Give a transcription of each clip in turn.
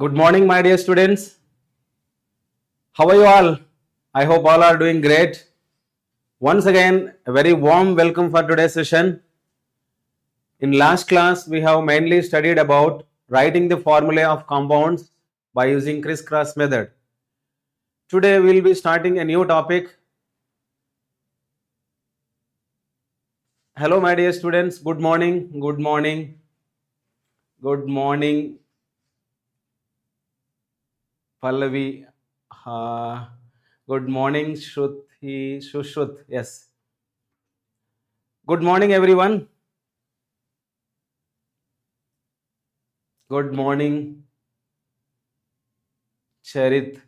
Good morning, my dear students. How are you all? I hope all are doing great. Once again, a very warm welcome for today's session. In last class, we have mainly studied about writing the formulae of compounds by using crisscross method. Today, we will be starting a new topic. Hello, my dear students. Good morning. Good morning. Good morning. Pallavi. Good morning, Shruti. Shushrut. Yes. Good morning, everyone. Good morning, Charit.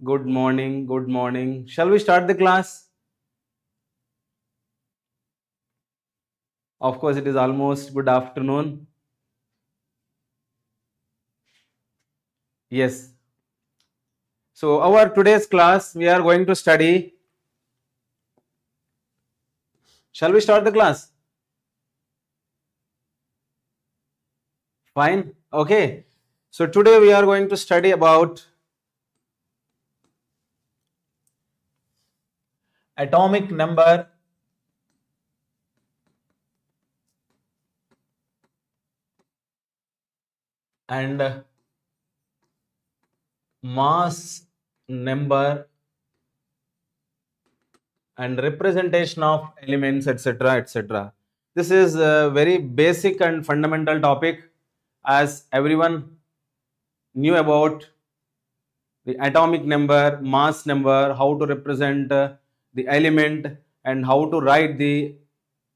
Good morning. Good morning. Shall we start the class? Of course, it is almost good afternoon. Yes. So, our today's class, we are going to study. Shall we start the class? Fine. Okay. So, today we are going to study about atomic number and mass number and representation of elements, etc., etc. This is a very basic and fundamental topic, as everyone knew about the atomic number, mass number, how to represent the element, and how to write the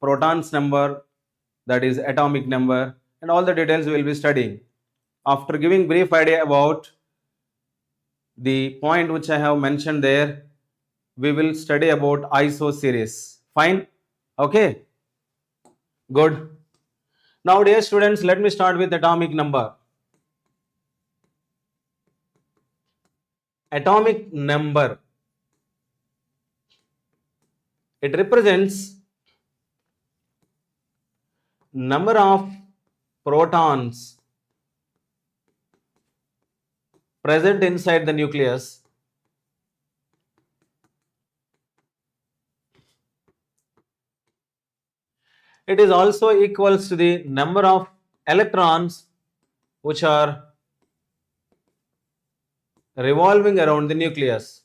protons number, that is atomic number, and all the details we will be studying. After giving brief idea about the point which I have mentioned there, we will study about iso series. Fine? Okay? Good. Now, dear students, let me start with atomic number. Atomic number, it represents number of protons present inside the nucleus it is also equals to the number of electrons which are revolving around the nucleus.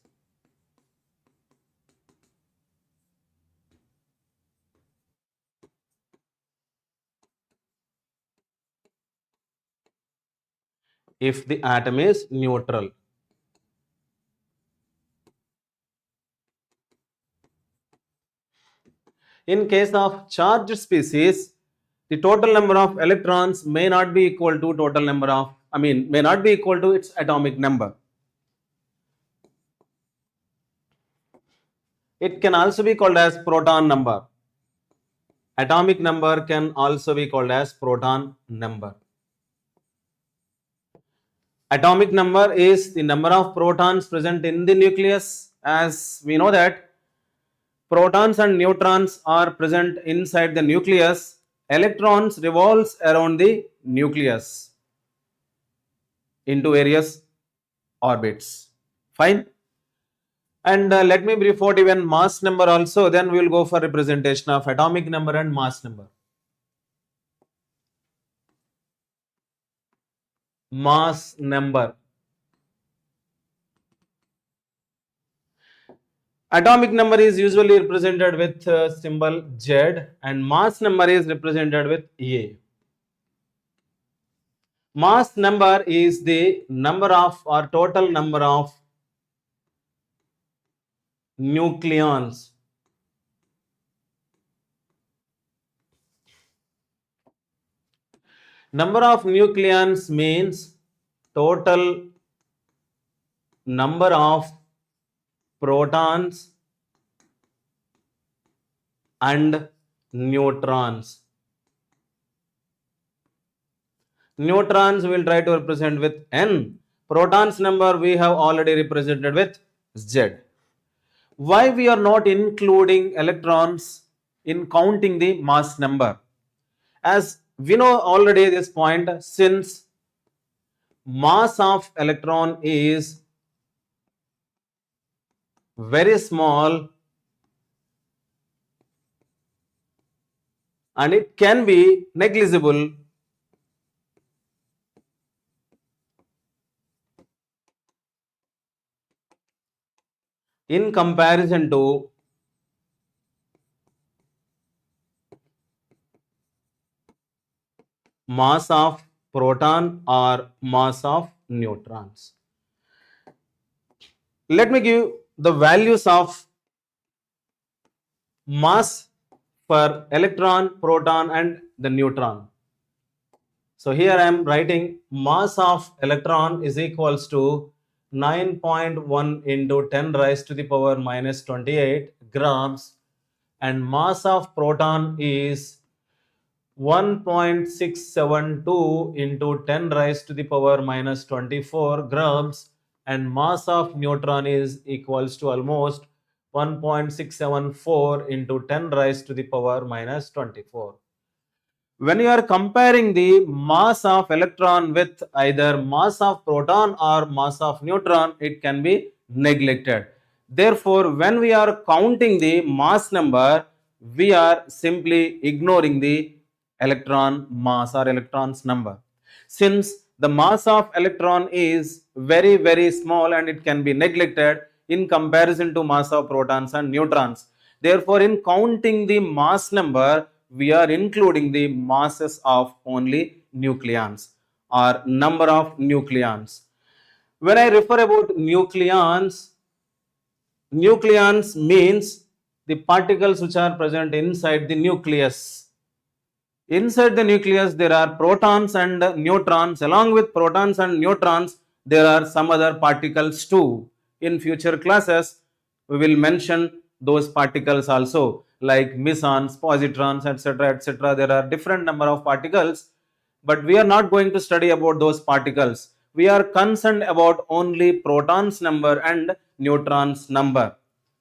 If the atom is neutral. In case of charged species, the total number of electrons may not be equal to total number of, may not be equal to its atomic number. It can also be called as proton number. Atomic number can also be called as proton number. Atomic number is the number of protons present in the nucleus. As we know that protons and neutrons are present inside the nucleus, electrons revolves around the nucleus into various orbits. Fine. And let me brief out even mass number also, then we will go for representation of atomic number and mass number. Mass number. Atomic number is usually represented with symbol Z and mass number is represented with A. Mass number is the number of or total number of nucleons. Number of nucleons means total number of protons and neutrons. Neutrons we will try to represent with N. Protons number we have already represented with Z. Why we are not including electrons in counting the mass number? As we know already this point, since mass of electron is very small and it can be negligible in comparison to mass of proton or mass of neutrons. Let me give the values of mass for electron, proton and the neutron. So here I am writing mass of electron is equals to 9.1 into 10 raised to the power minus 28 grams, and mass of proton is 1.672 into 10 raised to the power minus 24 grams, and mass of neutron is equals to almost 1.674 into 10 raised to the power minus 24. When you are comparing the mass of electron with either mass of proton or mass of neutron, it can be neglected. Therefore, when we are counting the mass number, we are simply ignoring the electron mass or electrons number. Since the mass of electron is very small and it can be neglected in comparison to mass of protons and neutrons. Therefore, in counting the mass number, we are including the masses of only nucleons or number of nucleons. When I refer about nucleons, nucleons means the particles which are present inside the nucleus. Inside the nucleus, there are protons and neutrons. Along with protons and neutrons, there are some other particles too. In future classes, we will mention those particles also, like mesons, positrons, etc. etc. There are different number of particles, but we are not going to study about those particles. We are concerned about only protons number and neutrons number.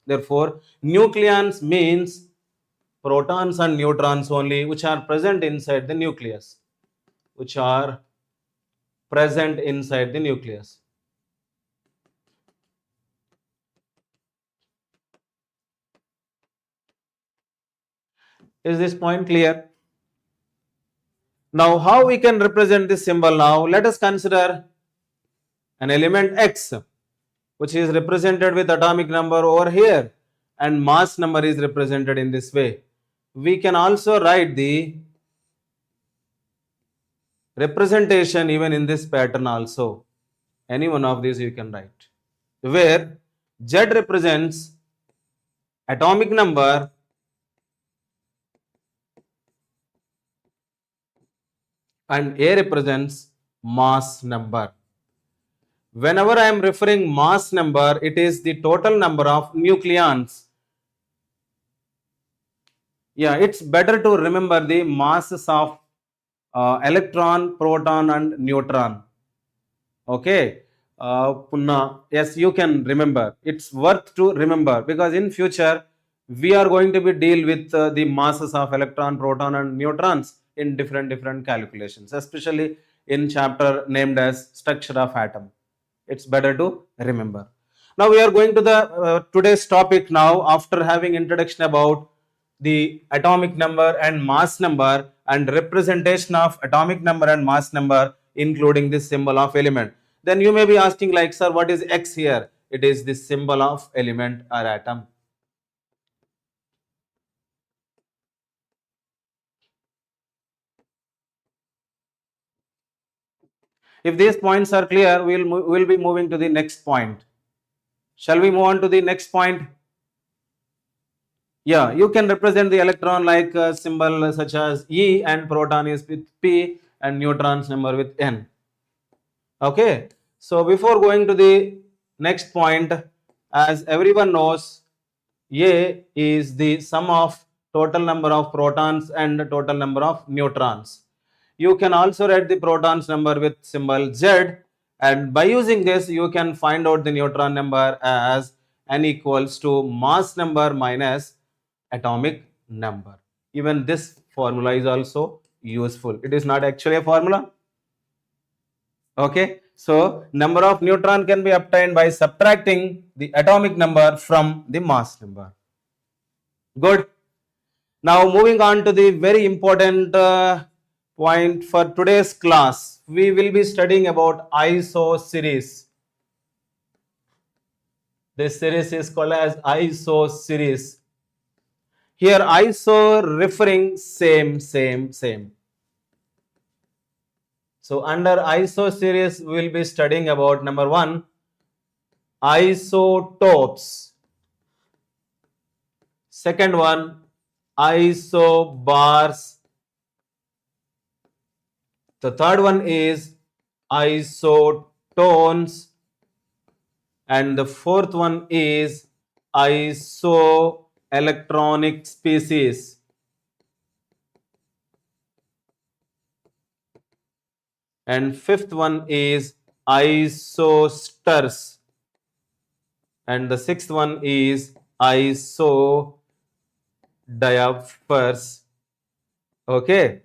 Therefore, nucleons means protons and neutrons only which are present inside the nucleus, which are present inside the nucleus. Is this point clear? Now, how we can represent this symbol now? Let us consider an element X, which is represented with atomic number over here, and mass number is represented in this way. We can also write the representation even in this pattern also. Any one of these you can write, where Z represents atomic number and A represents mass number. Whenever I am referring mass number, it is the total number of nucleons. Yeah, it's better to remember the masses of electron, proton and neutron. Okay. Punna, yes, you can remember. It's worth to remember because in future we are going to be deal with the masses of electron, proton and neutrons in different calculations, especially in chapter named as structure of atom. It's better to remember. Now we are going to the today's topic now. After having introduction about the atomic number and mass number and representation of atomic number and mass number, including this symbol of element, then you may be asking like, sir, what is X here? It is the symbol of element or atom. If these points are clear, we'll be moving to the next point. Shall we move on to the next point? Yeah, you can represent the electron like a symbol such as E, and proton is with P and neutrons number with N. Okay, so before going to the next point, as everyone knows, A is the sum of total number of protons and total number of neutrons. You can also write the protons number with symbol Z, and by using this you can find out the neutron number as N equals to mass number minus atomic number. Even this formula is also useful. It is not actually a formula. Okay, so number of neutron can be obtained by subtracting the atomic number from the mass number. Good. Now moving on to the very important point for today's class, we will be studying about ISO series. This series is called as ISO series. Here ISO referring same. So under ISO series, we will be studying about number 1, isotopes. Second one, isobars. The third one is isotones. And the fourth one is isoelectronic species. And fifth one is isosters. And the sixth one is isodiapers. Okay.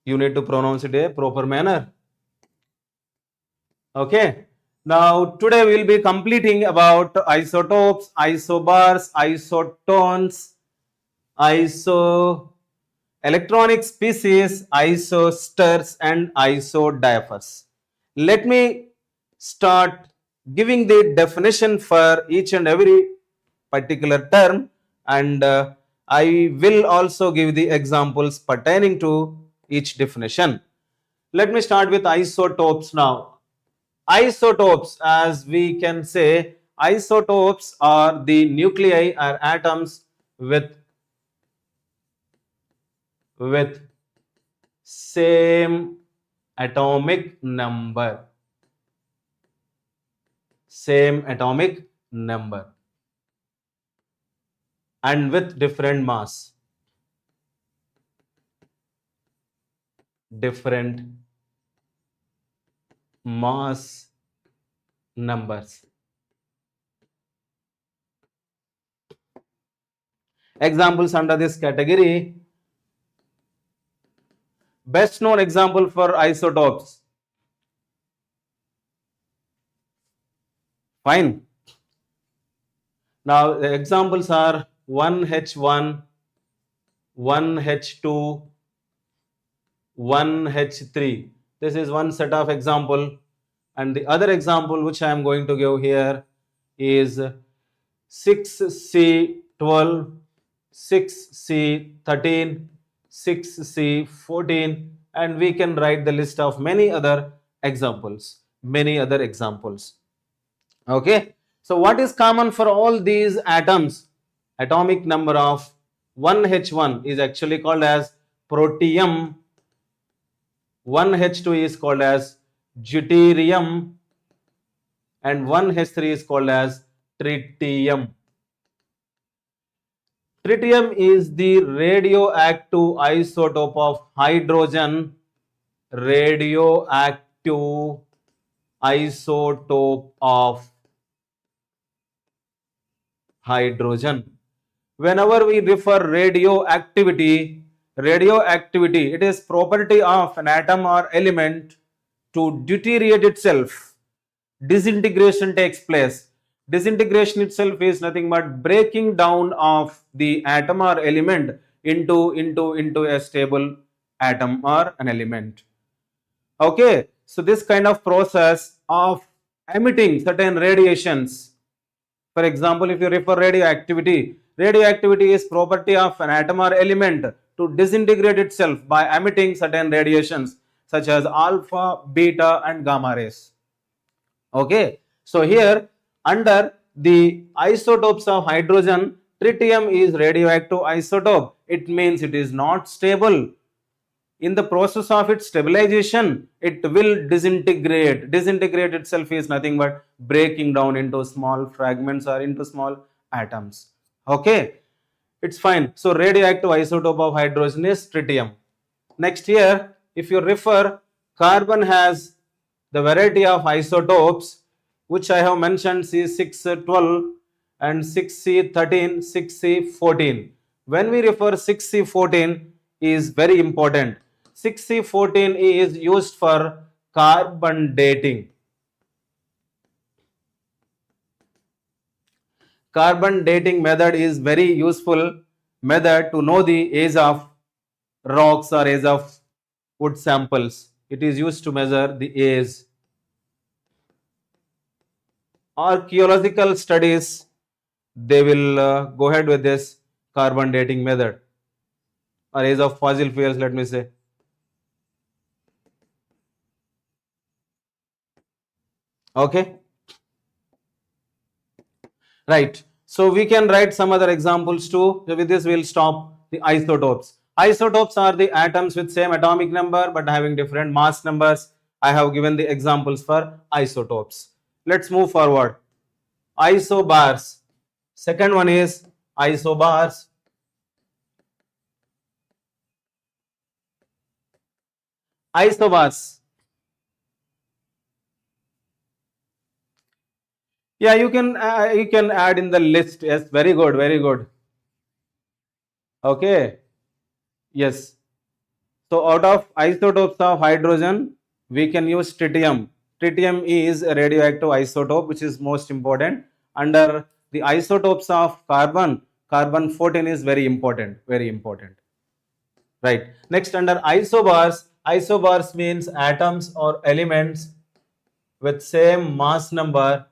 You need to pronounce it a proper manner. Okay. Now today we will be completing about isotopes, isobars, isotones, isoelectronic species, isosters and isodiapers. Let me start giving the definition for each and every particular term, and I will also give the examples pertaining to each definition. Let me start with isotopes now. Isotopes, as we can say, isotopes are the nuclei or atoms with same atomic number. Same atomic number and with different mass. Different mass numbers. Examples under this category. Best known example for isotopes. Fine. Now the examples are 1H1, 1H2, 1H3. This is one set of example, and the other example which I am going to give here is 6C12, 6C13, 6C14, and we can write the list of many other examples. Okay, so what is common for all these atoms? Atomic number of 1H1 is actually called as protium, 1H2 is called as deuterium, and 1H3 is called as tritium. Tritium is the radioactive isotope of hydrogen. Radioactive isotope of hydrogen. Whenever we refer radioactivity, it is property of an atom or element to deteriorate itself. Disintegration takes place. Disintegration itself is nothing but breaking down of the atom or element into a stable atom or an element. Okay, so this kind of process of emitting certain radiations. For example, if you refer radioactivity is property of an atom or element to disintegrate itself by emitting certain radiations such as alpha, beta and gamma rays. Okay, so here under the isotopes of hydrogen, tritium is radioactive isotope. It means it is not stable. In the process of its stabilization, it will disintegrate. Disintegrate itself is nothing but breaking down into small fragments or into small atoms. Okay, it's fine. So radioactive isotope of hydrogen is tritium. Next here, if you refer, carbon has the variety of isotopes which I have mentioned, C612 and 6C13, 6C14. When we refer 6C14 is very important. 6C14 is used for carbon dating. Carbon dating method is very useful method to know the age of rocks or age of wood samples. It is used to measure the age. Archaeological studies, they will go ahead with this carbon dating method or age of fossil fuels, let me say. Okay, right. So we can write some other examples too. So with this we'll stop. The isotopes. Isotopes are the atoms with same atomic number but having different mass numbers. I have given the examples for isotopes. Let's move forward. Isobars. Second one is isobars. Isobars. Yeah, you can add in the list. Yes, very good, very good. Okay. Yes. So out of isotopes of hydrogen, we can use tritium. Tritium is a radioactive isotope which is most important. Under the isotopes of carbon, carbon 14 is very important, very important. Right. Next, under isobars, isobars means atoms or elements with same mass number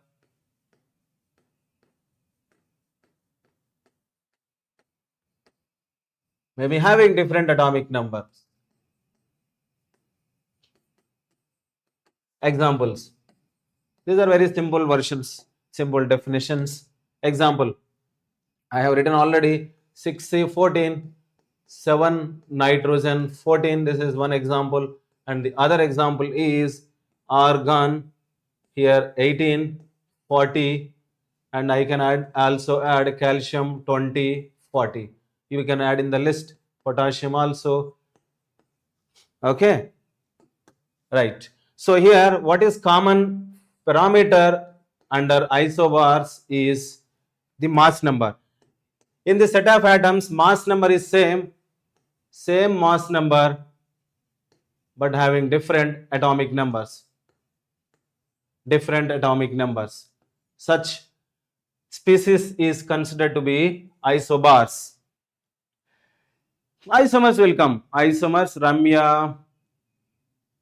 maybe having different atomic numbers. Examples. These are very simple versions, simple definitions. Example. I have written already 6C14, 7 nitrogen 14. This is one example. And the other example is argon here 18, 40. And I can also add calcium 20, 40. You can add in the list potassium also. Okay. Right. So here what is common parameter under isobars is the mass number. In the set of atoms, mass number is same mass number but having different atomic numbers. Different atomic numbers. Such species is considered to be isobars. Isomers will come. Isomers, Ramya.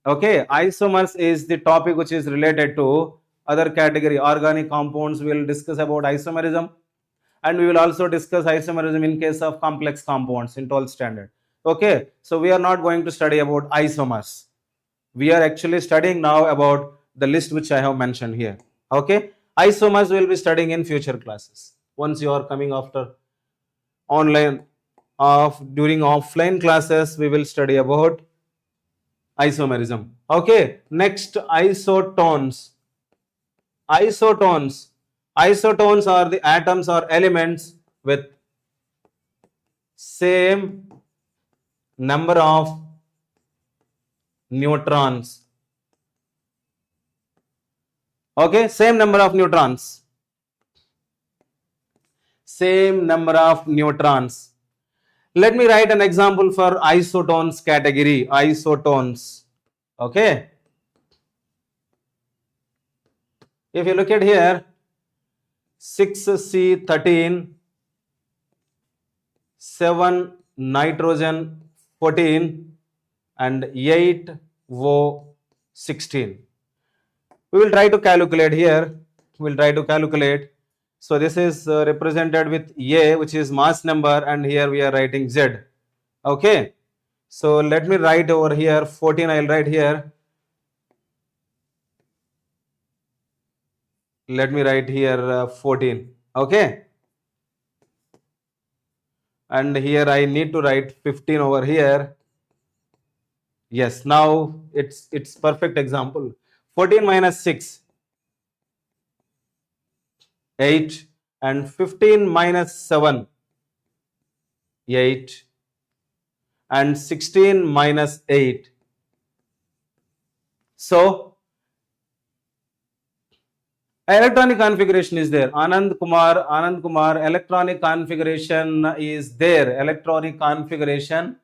Okay, isomers is the topic which is related to other category. Organic compounds, we will discuss about isomerism. And we will also discuss isomerism in case of complex compounds in 12th standard. Okay, so we are not going to study about isomers. We are actually studying now about the list which I have mentioned here. Okay, isomers we will be studying in future classes. Once you are coming after online, during offline classes, we will study about isomerism. Okay, next isotones. Isotones. Isotones are the atoms or elements with same number of neutrons. Okay, same number of neutrons. Same number of neutrons. Let me write an example for isotones category. Isotones. Okay. If you look at here, 6C13, 7 nitrogen 14 and 8O16. We will try to calculate here. We will try to calculate. So this is represented with A, which is mass number, and here we are writing Z. Okay. So let me write over here 14. I will write here. Let me write here 14. Okay. And here I need to write 15 over here. Yes, now it's perfect example. 14 minus 6, 8, and 15 minus 7, 8, and 16 minus 8. So electronic configuration is there. Anand Kumar, electronic configuration is there. Electronic configuration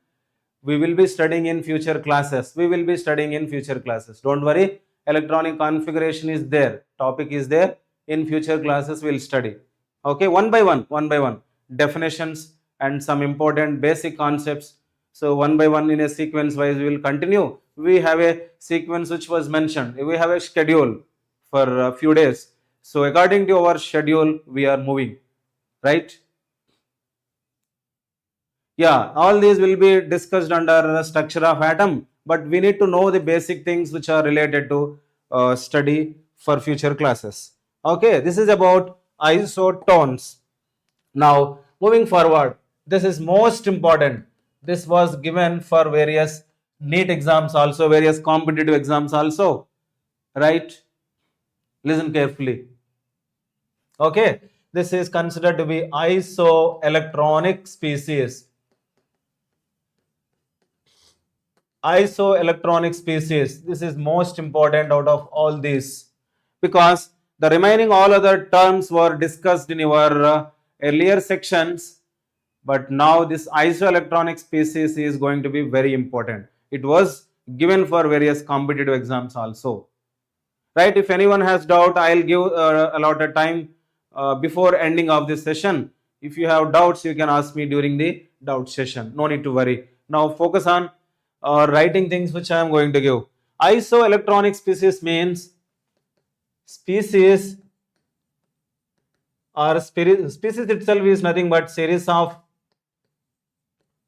We will be studying in future classes. We will be studying in future classes. Don't worry. Electronic configuration is there. Topic is there. In future classes, we'll study. Okay, one by one. Definitions and some important basic concepts. So one by one in a sequence wise, we will continue. We have a sequence which was mentioned. We have a schedule for a few days. So according to our schedule, we are moving, right? Yeah, all these will be discussed under the structure of atom, but we need to know the basic things which are related to study for future classes. Okay, this is about isotones. Now, moving forward, this is most important. This was given for various NEET exams also, various competitive exams also, right? Listen carefully. Okay, this is considered to be isoelectronic species. Isoelectronic species. This is most important out of all these, because the remaining all other terms were discussed in your earlier sections, but now this isoelectronic species is going to be very important. It was given for various competitive exams also, right? If anyone has doubt, I'll give a lot of time before ending of this session. If you have doubts, you can ask me during the doubt session. No need to worry. Now focus on writing things which I am going to give. Isoelectronic species means species or species itself is nothing but series of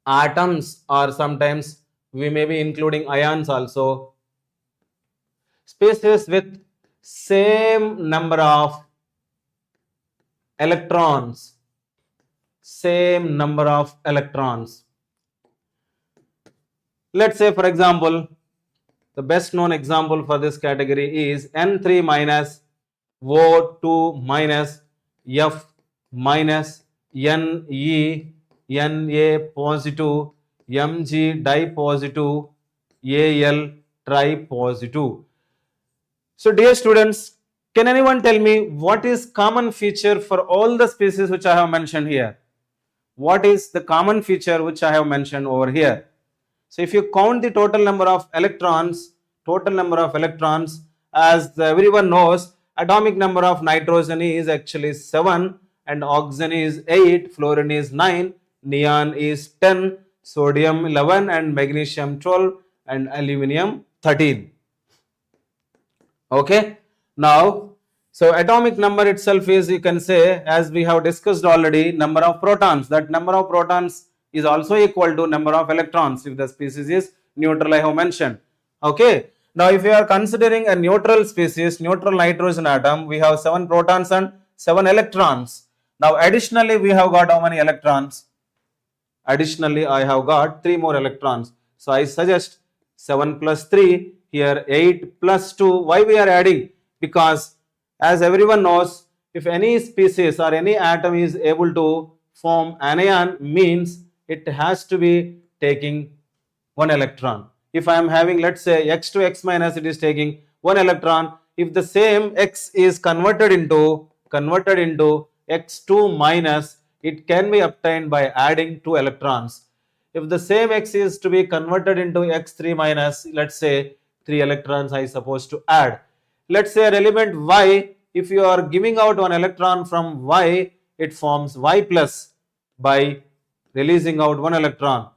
atoms, or sometimes we may be including ions also. Species with same number of electrons. Same number of electrons. Let's say, for example, the best known example for this category is N3 minus O2 minus F minus Ne, Na positive, Mg dipositive, Al tripositive. So dear students, can anyone tell me what is common feature for all the species which I have mentioned here? What is the common feature which I have mentioned over here? So if you count the total number of electrons, as everyone knows, atomic number of nitrogen is actually 7 and oxygen is 8, fluorine is 9, neon is 10, sodium 11 and magnesium 12 and aluminum 13. Okay, now so atomic number itself is, you can say, as we have discussed already, number of protons. That number of protons is also equal to number of electrons if the species is neutral, I have mentioned. Okay, now if you are considering a neutral species, neutral nitrogen atom, we have 7 protons and 7 electrons. Now additionally we have got how many electrons? Additionally I have got 3 more electrons. So I suggest 7 plus 3, here 8 plus 2. Why we are adding? Because as everyone knows, if any species or any atom is able to form anion, means it has to be taking 1 electron. If I am having, let's say, x to x minus, it is taking 1 electron. If the same x is converted into x2 minus, it can be obtained by adding 2 electrons. If the same x is to be converted into x3 minus, let's say 3 electrons I supposed to add. Let's say an element y, if you are giving out 1 electron from y, it forms y plus by releasing out 1 electron.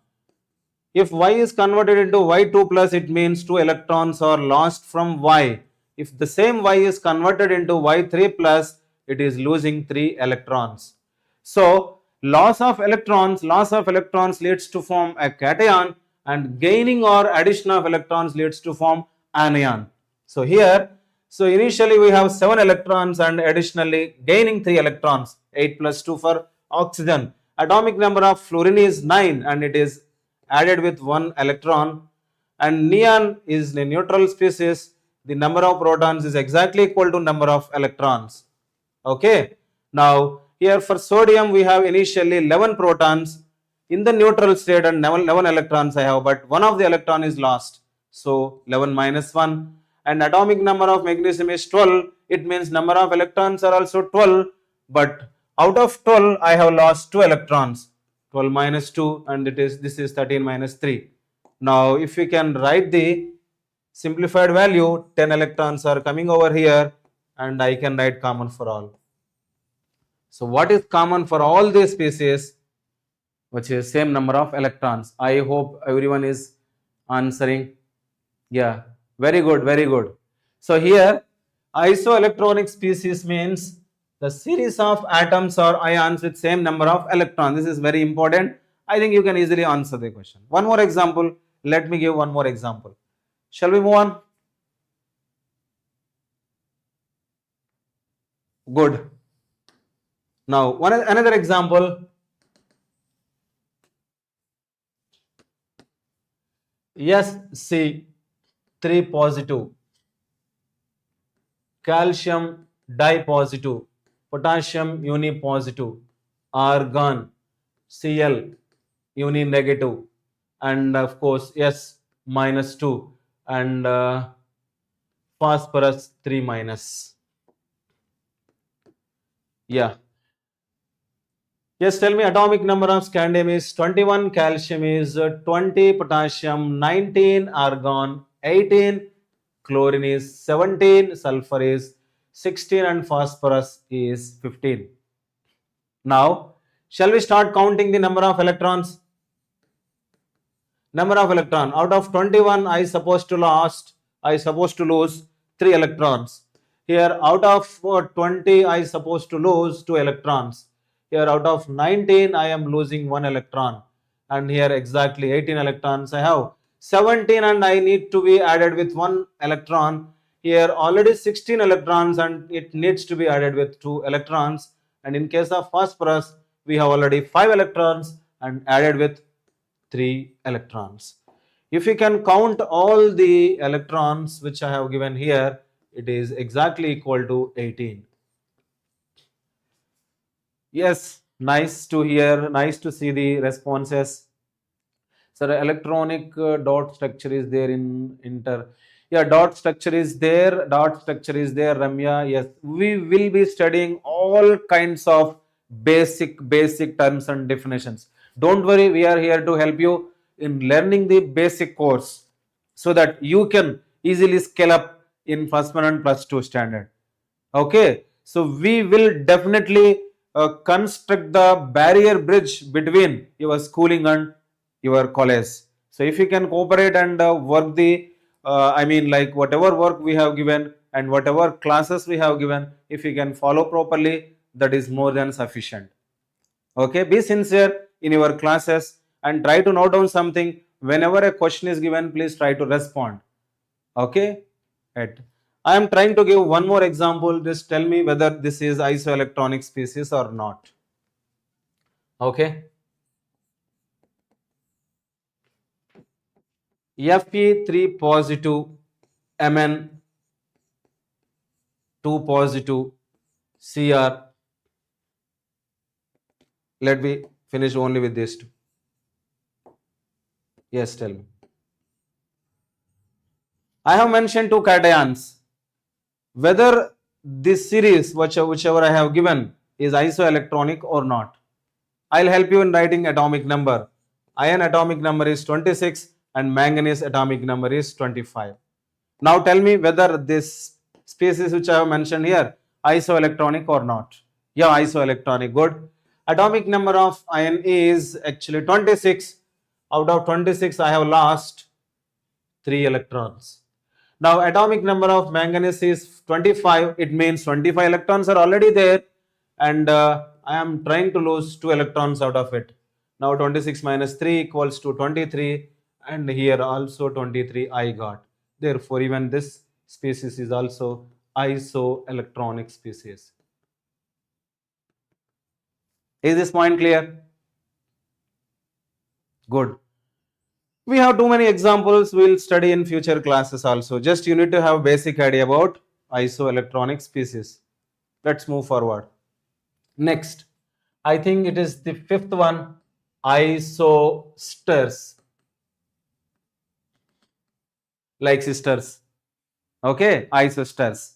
If y is converted into y2 plus, it means 2 electrons are lost from y. If the same y is converted into y3 plus, it is losing 3 electrons. So loss of electrons leads to form a cation, and gaining or addition of electrons leads to form anion. So here, so initially we have 7 electrons and additionally gaining 3 electrons, 8 plus 2 for oxygen. Atomic number of fluorine is 9 and it is added with 1 electron, and neon is a neutral species. The number of protons is exactly equal to number of electrons. Okay, now here for sodium we have initially 11 protons in the neutral state and 11 electrons I have, but one of the electron is lost, so 11 minus 1. And atomic number of magnesium is 12. It means number of electrons are also 12, but out of 12 I have lost 2 electrons. 12 minus 2, and this is 13 minus 3. Now if we can write the simplified value, 10 electrons are coming over here, and I can write common for all. So what is common for all these species? Which is same number of electrons. I hope everyone is answering. Yeah, very good, very good. So here isoelectronic species means the series of atoms or ions with same number of electrons. This is very important. I think you can easily answer the question. One more example. Let me give one more example. Shall we move on? Good. Now another example. Yes, C 3 positive, calcium dipositive, potassium unipositive, argon Cl uni negative, and of course S minus 2, and phosphorus 3 minus. Yeah. Yes, tell me atomic number of scandium is 21, calcium is 20, potassium 19, argon 18, chlorine is 17, sulfur is 16, and phosphorus is 15. Now, shall we start counting the number of electrons? Number of electron out of 21, I supposed to lose 3 electrons. Here out of 20, I supposed to lose 2 electrons. Here out of 19, I am losing 1 electron, and here exactly 18 electrons I have. 17, and I need to be added with 1 electron. Here already 16 electrons, and it needs to be added with 2 electrons. And in case of phosphorus, we have already 5 electrons and added with 3 electrons. If you can count all the electrons which I have given here, it is exactly equal to 18. Yes, nice to hear, nice to see the responses. So the electronic dot structure is there in inter. Yeah, dot structure is there. Dot structure is there, Ramya. Yes, we will be studying all kinds of basic terms and definitions. Don't worry, we are here to help you in learning the basic course so that you can easily scale up in first one and plus two standard. Okay, so we will definitely construct the barrier bridge between your schooling and your college. So if you can cooperate and work the I mean like whatever work we have given and whatever classes we have given, if you can follow properly, that is more than sufficient. Okay, be sincere in your classes and try to note down something. Whenever a question is given, please try to respond. Okay, right. I am trying to give one more example. Just tell me whether this is isoelectronic species or not. Okay. Fe3 positive, Mn 2 positive, Cr. Let me finish only with these two. Yes, tell me. I have mentioned two cations. Whether this series, whichever I have given, is isoelectronic or not. I'll help you in writing atomic number. Iron atomic number is 26 and manganese atomic number is 25. Now tell me whether this species which I have mentioned here, isoelectronic or not. Yeah, isoelectronic, good. Atomic number of iron is actually 26. Out of 26, I have lost 3 electrons. Now atomic number of manganese is 25. It means 25 electrons are already there, and I am trying to lose 2 electrons out of it. Now 26 minus 3 equals to 23, and here also 23 I got. Therefore even this species is also isoelectronic species. Is this point clear? Good. We have too many examples. We'll study in future classes also. Just you need to have basic idea about isoelectronic species. Let's move forward. Next, I think it is the fifth one, isosters, like sisters. Okay, isosters.